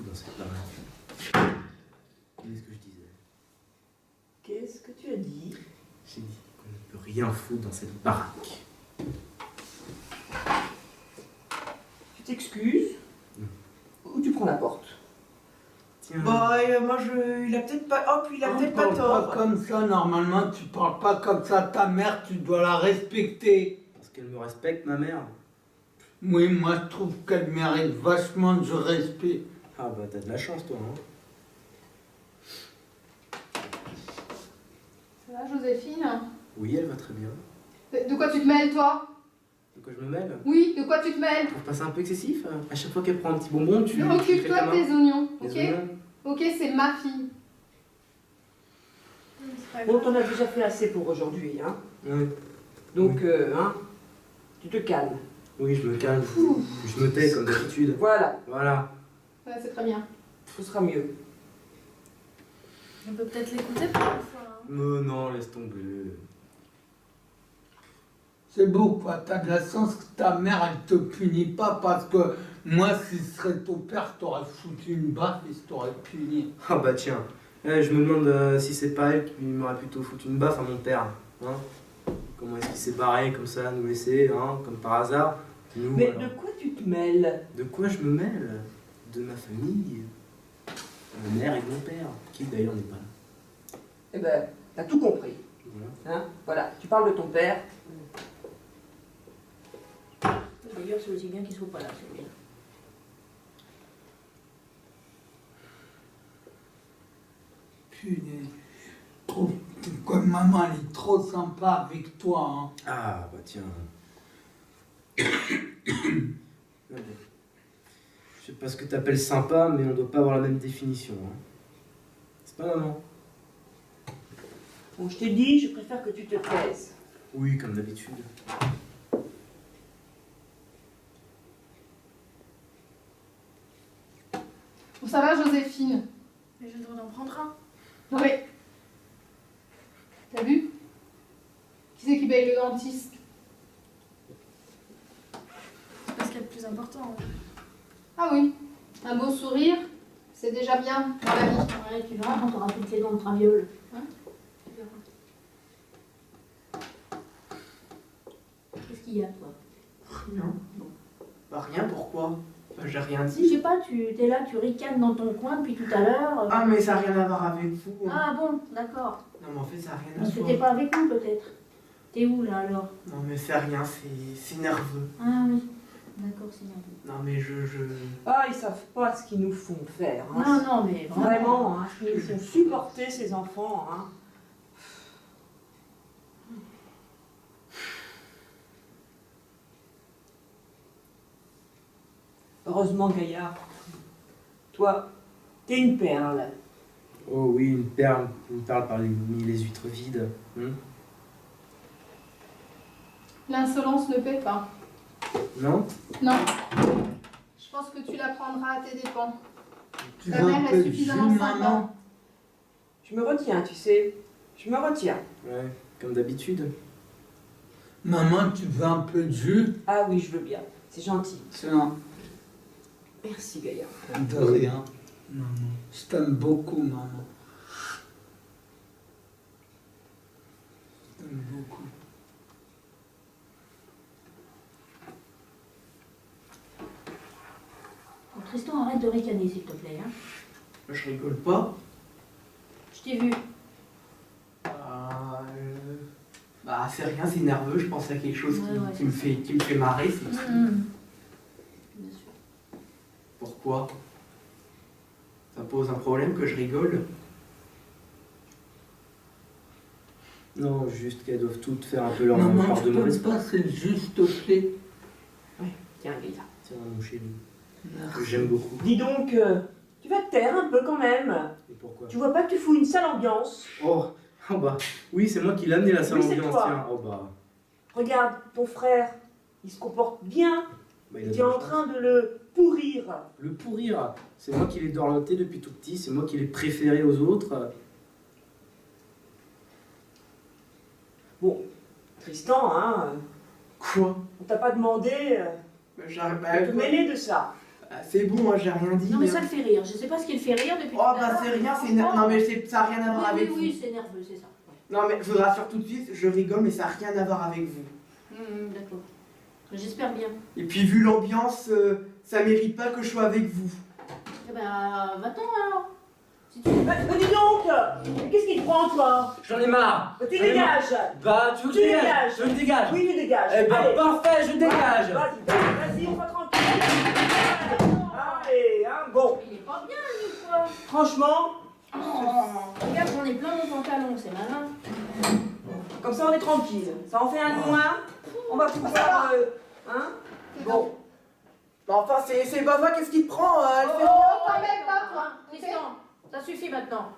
Dans cette baraque. Qu'est-ce que je disais? Qu'est-ce que tu as dit? J'ai dit qu'on ne peut rien foutre dans cette baraque. Tu t'excuses? Ou tu prends la porte? Tiens. Bah, moi il a peut-être pas. Oh, puis il a peut-être pas tort. Pas comme ça, normalement, tu parles pas comme ça. Ta mère, tu dois la respecter. Parce qu'elle me respecte, ma mère. Oui, moi, je trouve qu'elle mérite vachement du respect. Ah bah t'as de la chance, toi, hein. Ça va, Joséphine? Oui, elle va très bien. De quoi tu te mêles, toi? De quoi je me mêle? Oui, de quoi tu te mêles? Tu trouves pas ça un peu excessif? À chaque fois qu'elle prend un petit bonbon, tu fais Occupe-toi ta de main. tes oignons, Les ok? oignons. Ok, c'est ma fille. Bon, t'en as déjà fait assez pour aujourd'hui, hein. Oui. Donc, hein, tu te calmes. Oui, je me calme. Je me tais comme d'habitude. Voilà, Voilà. Ouais, c'est très bien. ce sera mieux. On peut peut-être l'écouter pour une fois. Hein. Mais non, laisse tomber. C'est beau, quoi. T'as de la chance que ta mère, elle te punit pas parce que moi, si ce serait ton père, t'aurais foutu une baffe et t'aurais puni. Ah bah tiens. Je me demande si c'est pas elle qui m'aurait plutôt foutu une baffe à mon père. Hein? Comment est-ce qu'il s'est barré comme ça, à nous laisser, hein, comme par hasard? Nous, Mais alors. de quoi tu te mêles? De quoi je me mêle? De ma famille. Ma mère et mon père. Qui d'ailleurs n'est pas là. Eh ben, t'as tout compris. Voilà. Hein, voilà, tu parles de ton père. D'ailleurs, c'est aussi bien qu'il soit pas là, celui-là. Punaise. Je trouve que maman, elle est trop sympa avec toi, hein. Ah bah tiens. Je sais pas ce que t'appelles sympa, mais on doit pas avoir la même définition. Hein. C'est pas maman? Bon, je te dis, je préfère que tu te taises. Oui, comme d'habitude. Bon, ça va, Joséphine? Mais j'ai le droit d'en prendre un. Oui. T'as vu? Qui c'est qui paye le dentiste? C'est pas ce qu'il y a de plus important. Ah oui, un beau sourire, c'est déjà bien dans la vie. Ouais, tu verras quand t'auras toutes les dents de traviole. Hein? Tu verras. Qu'est-ce qu'il y a, toi? Rien. Bah rien, pourquoi? Bah, j'ai rien Si, dit. je sais pas, tu es là, tu ricanes dans ton coin depuis tout à l'heure. Ah mais ça n'a rien à voir avec vous. Hein. Ah bon, d'accord. Non mais en fait ça n'a rien à C'était voir. pas avec nous, peut-être. T'es où, là, alors? Non mais c'est rien, c'est nerveux. Ah oui, d'accord, c'est nerveux. Non mais Ah, ils savent pas ce qu'ils nous font faire. Hein. Non, non, mais vraiment. Vraiment, hein, ce qu'ils nous font supporter, ces enfants. Hein. Heureusement, Gaillard, toi, t'es une perle. Oh oui, une perle parmi les huîtres vides. L'insolence ne paie pas. Non? Non. Je pense que tu l'apprendras à tes dépens. Tu Ta veux mère un est peu de suffisamment jus, sympa. maman? Je me retiens, tu sais. Je me retiens. Ouais, comme d'habitude. Maman, tu veux un peu de jus? Ah oui, je veux bien. C'est gentil. Tiens, Merci, Gaillard. de rien. Maman, je t'aime beaucoup, maman. Je t'aime beaucoup. Bon, Tristan, arrête de ricaner, s'il te plaît. Hein. Je rigole pas. Je t'ai vu. Bah c'est rien, c'est nerveux, je pense à quelque chose Ouais, ouais, qui me fait marrer, c'est tout. Bien sûr. Quoi? Ça pose un problème que je rigole? Non, juste qu'elles doivent toutes faire un peu leur Non, part de je mauvaise pense foi. pas, c'est le juste fait. Tiens, Gaïa. C'est mon chéri, que j'aime beaucoup. Dis donc, tu vas te taire un peu quand même. Et pourquoi? Tu vois pas que tu fous une sale ambiance? Oh, oh bah, oui, c'est moi qui l'ai amené la salle Oui, c'est ambiance, toi. tiens. Oh bah, Regarde, ton frère, il se comporte bien. bah il a Tu de es la en chance. train de le pourrir. Le pourrir, c'est moi qui l'ai dorloté depuis tout petit, c'est moi qui l'ai préféré aux autres. Bon, Tristan, hein, Quoi? on t'a pas demandé J'arrive de te mêler de ça. C'est bon, moi j'ai rien dit. Non mais ça le fait rire. Je sais pas ce qui le fait rire depuis Oh tout à bah l'heure. c'est rien, c'est non mais ça a rien à Oui, voir avec oui, vous. oui, c'est nerveux, c'est ça. Ouais. Non mais je vous rassure tout de suite, je rigole mais ça a rien à voir avec vous. D'accord. J'espère bien. Et puis vu l'ambiance, ça mérite pas que je sois avec vous. Eh ben, va-t'en alors. Si tu... Bah, dis donc, mais qu'est-ce qui te prend, toi? J'en ai marre. Bah, tu J'en ai marre. dégages. Bah, tu veux que Tu je dégage? dégages. Je me dégage. Oui, tu dégages. Eh ben, Allez. parfait, je dégage. Vas-y, on va tranquille. Allez, hein, bon. Il est pas bien, lui, quoi. Franchement, Regarde, j'en ai plein mon pantalon, c'est malin. comme ça on est tranquille. Ça en fait un de moins. On va pouvoir. Hein? Bon. Bah enfin c'est Bava, qu'est-ce qui te prend elle fait... Oh, quand même pas, toi. Tristan, ça suffit maintenant.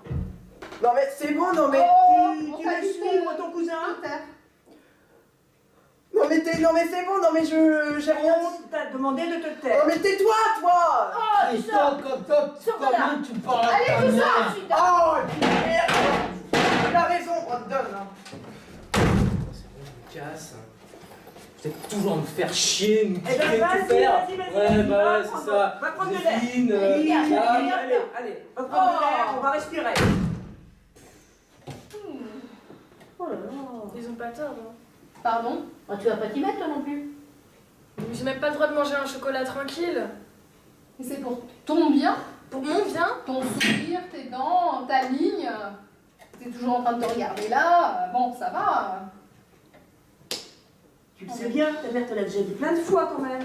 Non mais c'est bon, non mais... Tu veux suivre ton cousin? Non mais c'est bon, non mais j'ai rien dit. On t'a demandé de te Non taire. mais tais-toi toi. Oh, Tristan, comme ça, Sors de là. comment tu parles à ta Allez, tout mère? ça, ensuite. Oh merde. Il a raison, on te donne hein. C'est bon, je me casse. Vous êtes toujours à me faire chier, me Eh ben, piquer, vas-y, tout faire. vas-y, Ouais, bah va ouais, c'est prendre- ça. va prendre de l'air. Joséphine, Allez, calme. allez, va prendre de l'air, on va respirer. Oh là là. Ils ont pas tort, hein. Pardon? Oh, tu vas pas t'y mettre, toi non plus. Mais j'ai même pas le droit de manger un chocolat tranquille. Et c'est pour ton bien, Pour mon bien. ton sourire, tes dents, ta ligne. T'es toujours en train de te regarder là. Bon, ça va. Tu le sais bien, ta mère te l'a déjà dit plein de fois quand même.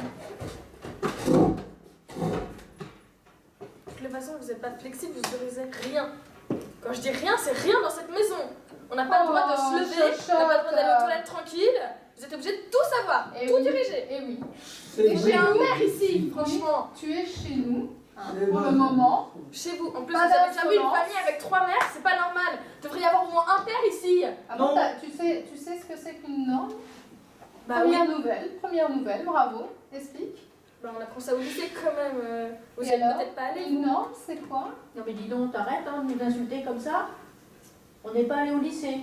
De toute façon, vous êtes pas flexible, vous autorisez rien. Quand je dis rien, c'est rien dans cette maison. On n'a pas le droit de se lever, on n'a pas le droit d'aller aux toilettes tranquille. Vous êtes obligés de tout savoir, Et tout oui. diriger. Et oui. C'est Et j'ai un vrai. maire ici, Franchement, Tu es chez nous, hein, Et pour le voilà. moment. chez vous, en plus, Pas vous avez déjà vu une d'insolence. famille avec 3 mères, c'est pas normal. Il devrait y avoir au moins un père ici. Ah bon, Non. tu sais ce que c'est qu'une norme? Bah oui, Première nouvelle, bravo. Explique. bah, on apprend ça au lycée quand même. Vous Et y êtes alors peut-être pas allé. Une norme, c'est quoi? Non mais dis donc, t'arrêtes hein, de nous insulter comme ça. On n'est pas allé au lycée.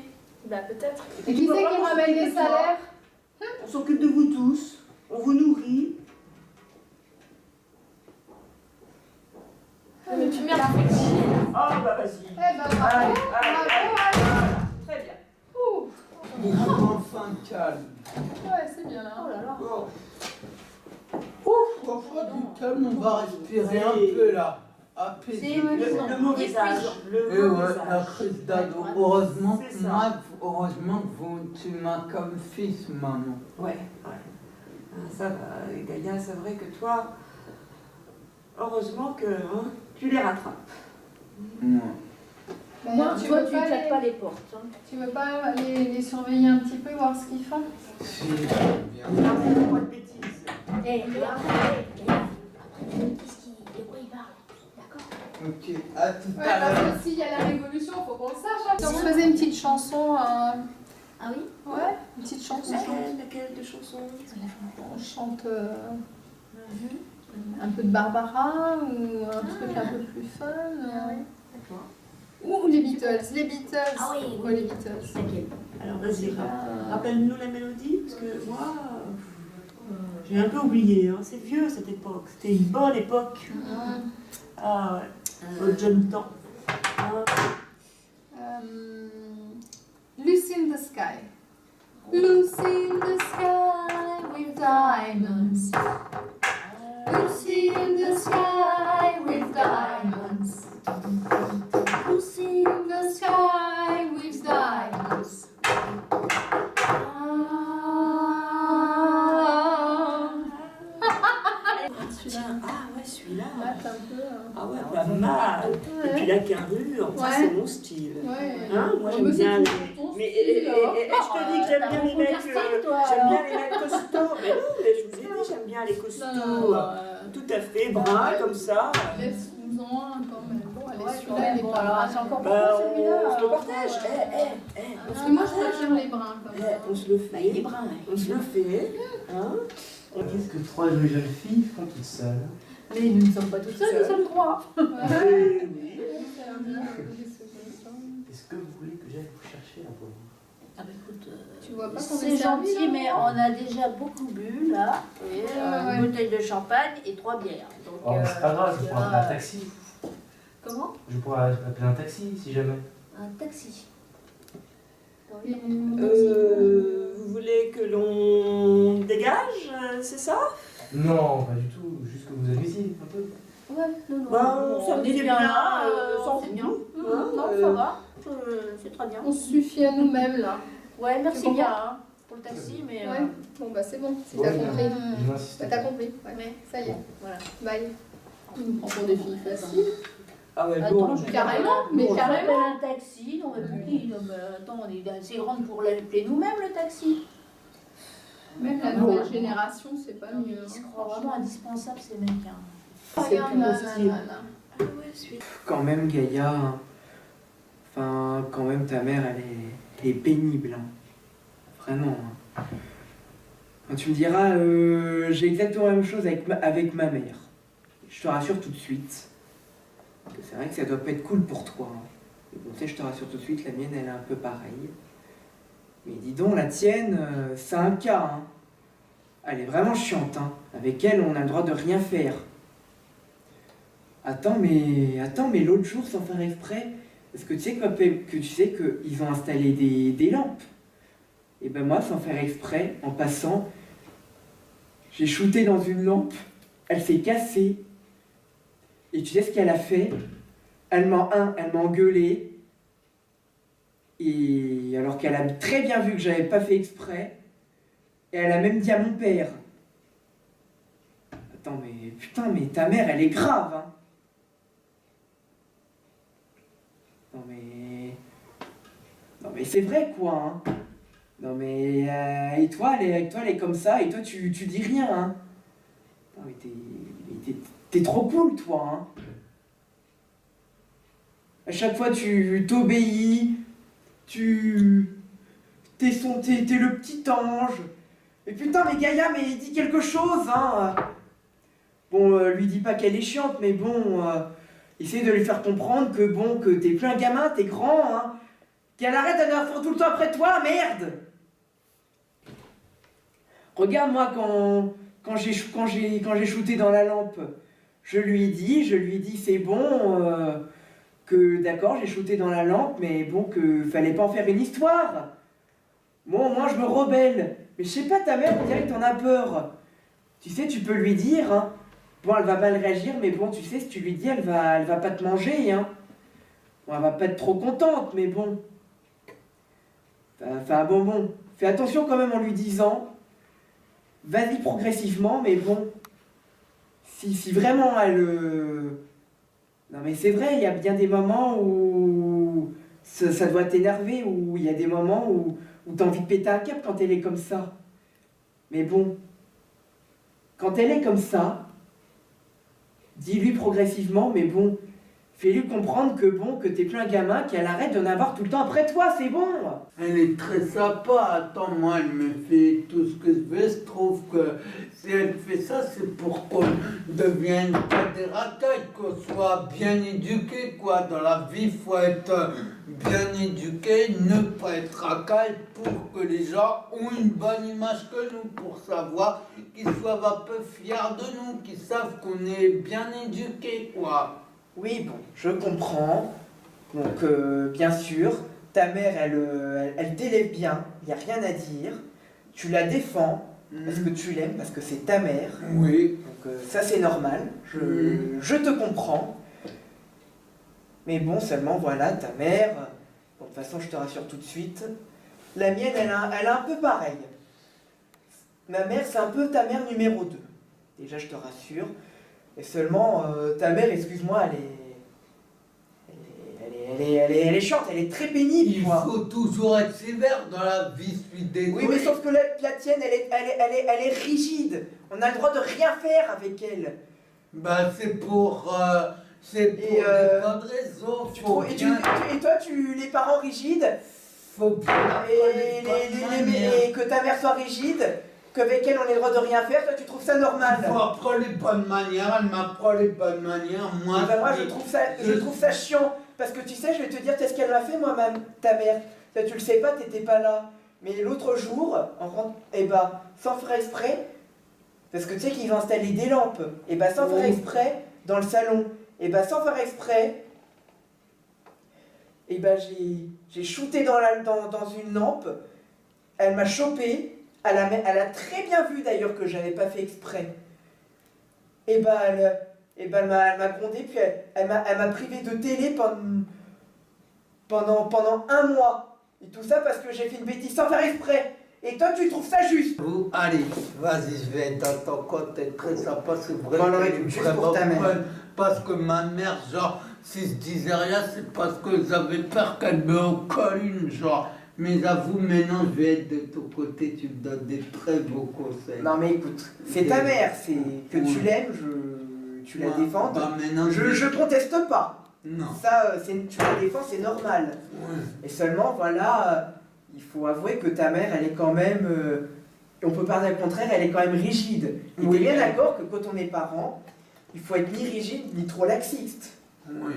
Bah peut-être. Et qui c'est qui ramène les salaires? On s'occupe de vous tous, on vous nourrit. Mais tu mères fait chier. Oh bah vas-y. Eh ben bravo, Allez, bravo, allez, allez. voilà. Très bien. Ouh. Enfin calme. Ouais, c'est bien. Oh là là. Ouf, franchement, du calme, on va respirer un peu là. Apaiser. Le mauvais âge. Le Et mauvais ouais, la âge. crise d'ado. Heureusement C'est que ça. moi, heureusement que tu m'as comme fils, maman. Ouais. Ah, ça va, Gaïa, c'est vrai que toi, heureusement que hein, tu les rattrapes. Ouais. D'ailleurs, Tu tu vois, veux tu pas claques les- pas les portes. Hein. Tu veux pas les surveiller un petit peu, voir ce qu'ils font? Si, bien. N'importe quoi de bêtises. Eh, regarde, après, qu'est-ce qu'il... De quoi il parle? D'accord. Ok, à tout Ouais, à parce l'heure. que s'il y a la révolution, faut qu'on le sache. Hein. Si on faisait une petite chanson, Ah oui? ouais, une petite chanson. Laquelle de chansons? On chante un peu de Barbara ou un truc un peu plus fun. D'accord. Ou les Beatles, les Beatles. Ah oui, Pourquoi les Beatles? T'inquiète. Alors vas-y, Ah. rappelle-nous la mélodie, parce que moi, j'ai un peu oublié. Hein. C'est vieux cette époque, c'était une bonne époque. Ah ouais, au jeune temps. Ah. Lucy in the Sky. Lucy in the sky with diamonds. Lucy in the sky with diamonds. Lucy in the sky with diamonds. Tiens, ah ouais, celui-là. Ouais, pas pas mal. Et puis la carrure, ça Ouais. c'est mon style. Ouais. Hein, moi Ouais, j'aime mais c'est bien les... ton Mais style, hein. je te dis que j'aime bien les mecs, j'aime bien les mecs costauds. Mais non, mais je vous ai dit, j'aime bien les costauds. Non, Tout à fait, bruns comme ça. laisse-nous-en un quand même. Bon, allez, Ouais, celui-là, il est bon, pas alors, mal. c'est encore Bah, pour celui-là. on se le partage. Parce que moi, je préfère les bruns quand même. On se le Bah, il est fait. brun. On se le fait. Hein. Qu'est-ce que 3 jolies jeunes filles font toutes seules? Mais nous ne sommes pas toutes seules, nous sommes 3. Oui. Est-ce que vous voulez que j'aille vous chercher la pauvre? Ah bah écoute, Tu vois pas qu'on c'est est servi, gentil, là, mais non on a déjà beaucoup bu là. Et Ouais. une bouteille de champagne et 3 bières. Donc, Oh, c'est pas grave, je parce pourrais que appeler un là- taxi. Comment? Je pourrais appeler un taxi si jamais. Un taxi. Vous voulez que l'on dégage, c'est ça? Non, pas du tout, juste que vous amusiez un peu. Ouais, non, non. Bah, ça on me est dit bien bien, là, sans c'est fou. bien. Hein, Non, ça va. C'est très bien. On se suffit à nous-mêmes là. Ouais, Tu merci comprends bien hein, pour le taxi, mais. Ouais. Bon, bah c'est bon, si Bon, t'as bien. compris. Je n'insiste Bah, pas. t'as compris, ouais. Ouais. Ça y est. Voilà. Bye. Tu nous prends pour des filles faciles. Ah ouais, Attends, lourd. je Carrément, mais on carrément. appelle un taxi, non mais pourquoi non, mais attends, on est assez grande pour l'appeler nous-mêmes le taxi. Même la nouvelle génération, c'est pas mieux. Ils se croient vraiment indispensables ces mecs. Hein. Regarde plus là, mon là, style. là, là. Ah ouais, celui Quand même, Gaïa, hein. Enfin, quand même, ta mère, elle est pénible. Hein. Vraiment. Hein. Enfin, tu me diras, j'ai exactement la même chose avec ma mère. Je te rassure tout de suite. Que c'est vrai que ça doit pas être cool pour toi. Hein. Mais bon, tu sais, je te rassure tout de suite, la mienne, elle est un peu pareille. Mais dis donc, la tienne, c'est un cas. Hein. Elle est vraiment chiante. Hein. Avec elle, on a le droit de rien faire. Attends, mais l'autre jour, sans faire exprès, est-ce que tu sais qu'ils ont installé des lampes? Et ben moi, sans faire exprès, en passant, j'ai shooté dans une lampe, elle s'est cassée. Et tu sais ce qu'elle a fait? Elle m'a engueulé. Et alors qu'elle a très bien vu que j'avais pas fait exprès, et elle a même dit à mon père. Attends, mais putain, mais ta mère, elle est grave, hein. Non mais c'est vrai quoi, hein. Non mais et toi elle est comme ça et toi tu dis rien, hein. Non mais t'es trop cool toi, hein. À chaque fois tu t'obéis, t'es le petit ange. Mais putain mais Gaïa mais dis quelque chose, hein. Bon lui dis pas qu'elle est chiante mais bon essaye de lui faire comprendre que bon que t'es plus un gamin, t'es grand, hein. Qu'elle arrête d'être tout le temps après toi, merde! Regarde moi quand j'ai shooté dans la lampe, je lui ai dit c'est bon, que d'accord j'ai shooté dans la lampe, mais bon que fallait pas en faire une histoire. Bon moi je me rebelle, mais je sais pas ta mère on dirait que t'en as peur. Tu sais tu peux lui dire, hein. Bon elle va mal réagir, mais bon tu sais si tu lui dis elle va pas te manger, hein. Bon elle va pas être trop contente, mais bon. Enfin bon, fais attention quand même en lui disant, vas-y progressivement, mais bon, si vraiment elle... Non mais c'est vrai, il y a bien des moments où ça doit t'énerver, où il y a des moments où t'as envie de péter un câble quand elle est comme ça. Mais bon, quand elle est comme ça, dis-lui progressivement, mais bon, fais-lui comprendre que bon, que t'es plus un gamin, qu'elle arrête d'en avoir tout le temps après toi, c'est bon. Elle est très sympa. Attends, moi, elle me fait tout ce que je veux. Je trouve que si elle fait ça, c'est pour qu'on devienne pas des racailles, qu'on soit bien éduqué, quoi. Dans la vie, il faut être bien éduqué, ne pas être racaille pour que les gens ont une bonne image que nous, pour savoir qu'ils soient un peu fiers de nous, qu'ils savent qu'on est bien éduqué, quoi. Oui, bon, je comprends. Donc, bien sûr, ta mère, elle t'élève bien, il n'y a rien à dire. Tu la défends parce que tu l'aimes, parce que c'est ta mère. Oui. Donc, ça, c'est normal. Je te comprends. Mais bon, seulement, voilà, ta mère... Bon, de toute façon, je te rassure tout de suite. La mienne, elle a un peu pareil. Ma mère, c'est un peu ta mère numéro 2. Déjà, je te rassure. Et seulement, ta mère, excuse-moi, elle est chiante, elle est très pénible, Il quoi. faut toujours être sévère dans la vie, je suis désolé. Oui, mais sauf que la tienne, elle est rigide. On a le droit de rien faire avec elle. Bah c'est pour des bonnes raisons. Et toi, les parents rigides, Faut bien et que ta mère soit rigide, qu'avec elle on ait le droit de rien faire, toi tu trouves ça normal. Faut apprendre les bonnes manières, elle m'apprend les bonnes manières. Moi, Moi je trouve ça chiant, parce que tu sais, je vais te dire, tu sais ce qu'elle m'a fait moi, ta mère. Ça, tu le sais pas, t'étais pas là. Mais l'autre jour, sans faire exprès, parce que tu sais qu'ils ont installé des lampes, sans faire exprès, dans le salon, sans faire exprès, j'ai shooté dans une lampe, elle m'a chopé, elle a très bien vu d'ailleurs que j'avais pas fait exprès. Elle m'a grondé, puis elle m'a privé de télé pendant un mois. Et tout ça parce que j'ai fait une bêtise sans faire exprès. Et toi, tu trouves ça juste? Allez, vas-y, je vais être dans ton compte, t'es très sympa, c'est vrai. Bon, alors, juste pour ta mère. Parce que ma mère, genre, si je disais rien, c'est parce que j'avais peur qu'elle me colle une, genre. Mais avoue, maintenant, je vais être de ton côté, tu me donnes des très beaux conseils. Non mais écoute, c'est ta mère, c'est que tu l'aimes, tu la défends. Bah, maintenant, Je conteste pas. Non. Ça, tu la défends, c'est normal. Ouais. Et seulement, voilà, il faut avouer que ta mère, elle est quand même... on peut pas dire le contraire, elle est quand même rigide. Et Oui. t'es bien d'accord que quand on est parent, il faut être ni rigide, ni trop laxiste. Oui.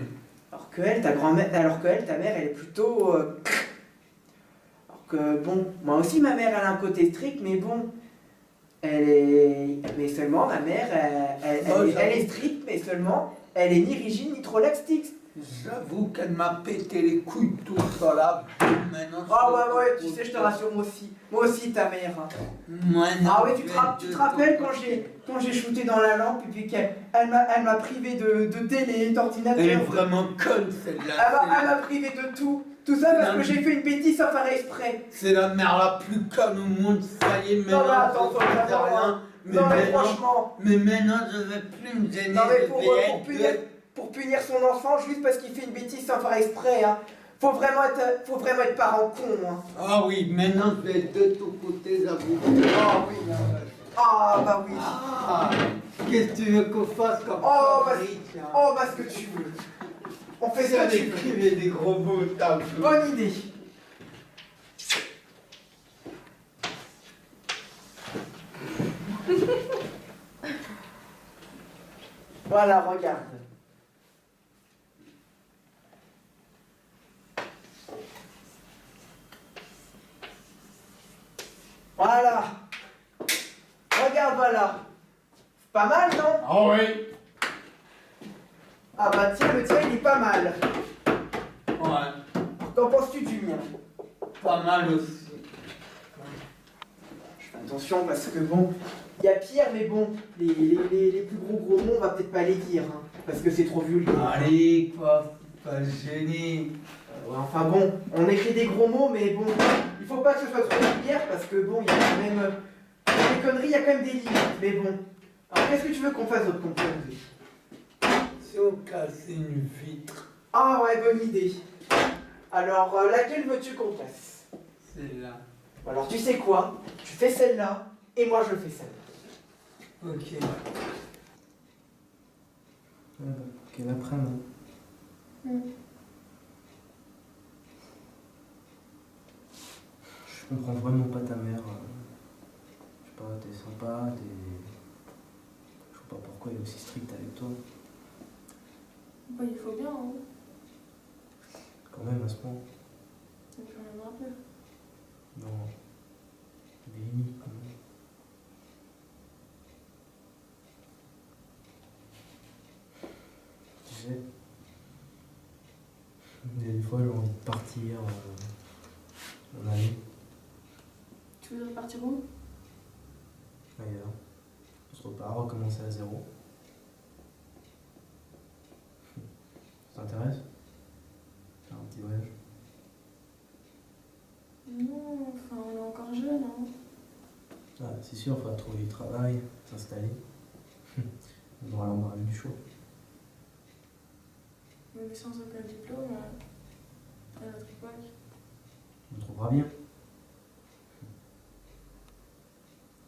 Alors que elle, ta mère, elle est plutôt... Alors que, bon, moi aussi, ma mère, elle a un côté strict, mais bon... Mais seulement, ma mère, elle est stricte, mais seulement, elle est ni rigide, ni trop laxiste. J'avoue qu'elle m'a pété les couilles tout ça là. Maintenant, Ouais, tu sais, je te rassure, moi aussi. Moi aussi, ta mère. Maintenant, Tu te rappelles quand j'ai shooté dans la lampe, et puis qu'elle m'a privé de télé, d'ordinateur. Elle est vraiment conne celle-là. Elle m'a privé de tout. Tout ça parce que j'ai fait une bêtise sans faire exprès. C'est la mère la plus conne au monde, ça y est, maintenant. Non, mais attends, je ne sais rien. Non, mais franchement. Mais maintenant, je ne vais plus me gêner. Non, mais pour punir son enfant juste parce qu'il fait une bêtise sans faire exprès, hein. Faut vraiment être parent con, hein. Ah oui, maintenant je vais être de ton côté, j'avoue. Ah oui, bah oui. Qu'est-ce que tu veux qu'on fasse comme Ce que tu veux. On fait ce que tu veux. d'écrire des gros mots, t'as vu. Bonne idée. Voilà, regarde. Voilà. Regarde, voilà. Pas mal, non? Ah oui. Ah bah tiens, le tien, il est pas mal. Ouais, Qu'en penses-tu du mien? pas mal aussi. Je fais attention parce que bon, il y a pire, mais bon, les plus gros mots, on va peut-être pas les dire, hein, parce que c'est trop vulgaire. Allez, quoi, pas gêné. Ouais, enfin bon, on écrit des gros mots, mais bon, il faut pas que ce soit trop vulgaire, parce que bon, il y a quand même... des conneries, il y a quand même des limites, mais bon. Alors qu'est-ce que tu veux qu'on fasse d'autre comme connerie? Si on casse une vitre, Ah ouais, bonne idée. Alors, laquelle veux-tu qu'on casse? celle-là. Alors tu sais quoi? Tu fais celle-là, et moi je fais celle-là. Ok. Quelle après-midi. Je comprends vraiment pas ta mère. Je sais pas, t'es sympa, je sais pas pourquoi elle est aussi stricte avec toi. Bah, il faut bien, hein. Quand même, à ce point. Ça fait rien un peu. Non. Des limites, quand même. Tu sais, des fois j'ai envie de partir en aller Tu voudrais partir où? ailleurs. On se repart, recommencer à zéro. Ça t'intéresse? Faire un petit voyage? Non, enfin, on est encore jeune, hein. Ah, c'est sûr, il faudra trouver du travail, s'installer. On aura l'embarras du choix. Mais sans aucun diplôme, à notre époque. On le trouvera bien.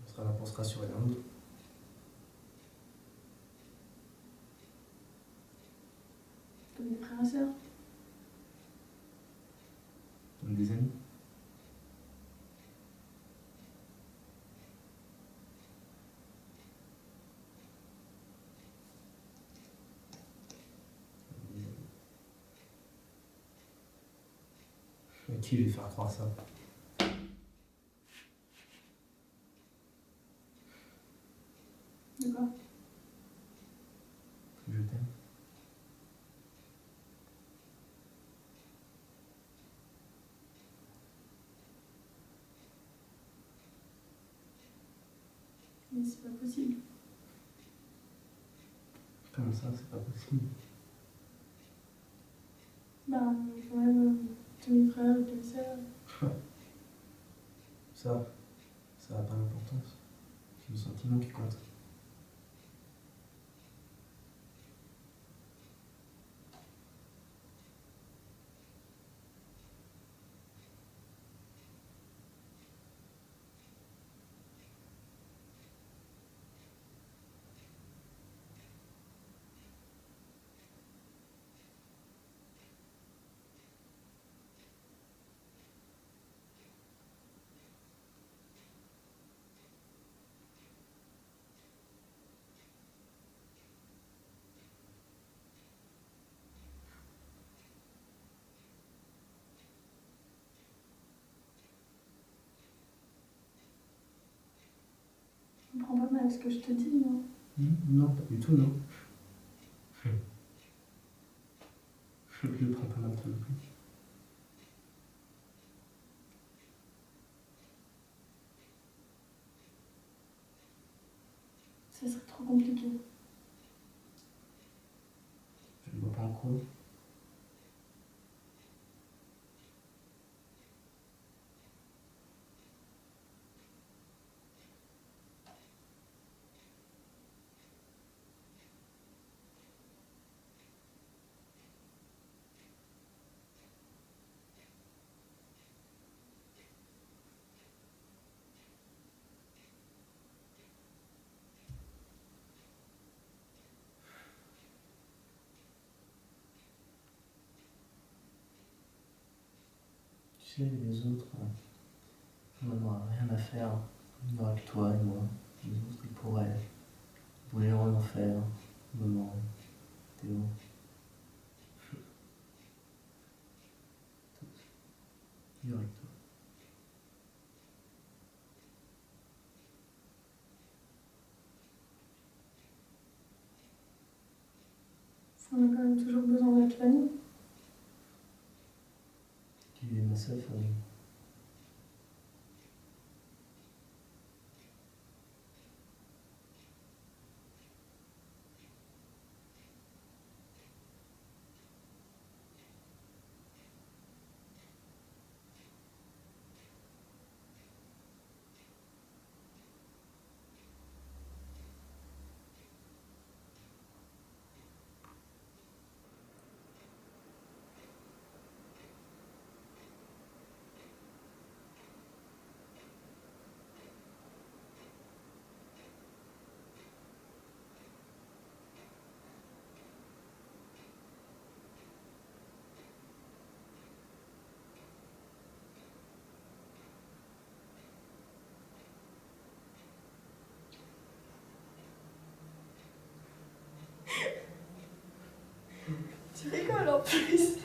On sera là pour se rassurer l'un l'autre. Comme des frères et sœurs. Comme des amis. À qui je vais faire croire ça? D'accord. Je t'aime. Mais c'est pas possible. Comment ça, c'est pas possible? Bah, quand même, demi-frère, demi-sœur. Ça n'a pas d'importance. C'est le sentiment qui compte. Je comprends pas mal ce que je te dis, moi. Non, pas du tout, non. Je le prends pas mal toi non plus. Ça serait trop compliqué. Je ne vois pas en quoi. Tu sais, les autres, on n'en aura rien à faire. Il n'y aura que toi et moi. Les autres, ils pourraient brûler en enfer. Maman, Théo. Il n'y aura que toi. On a quand même toujours besoin de notre famille. Tu es ma seule famille. Tu rigoles en plus.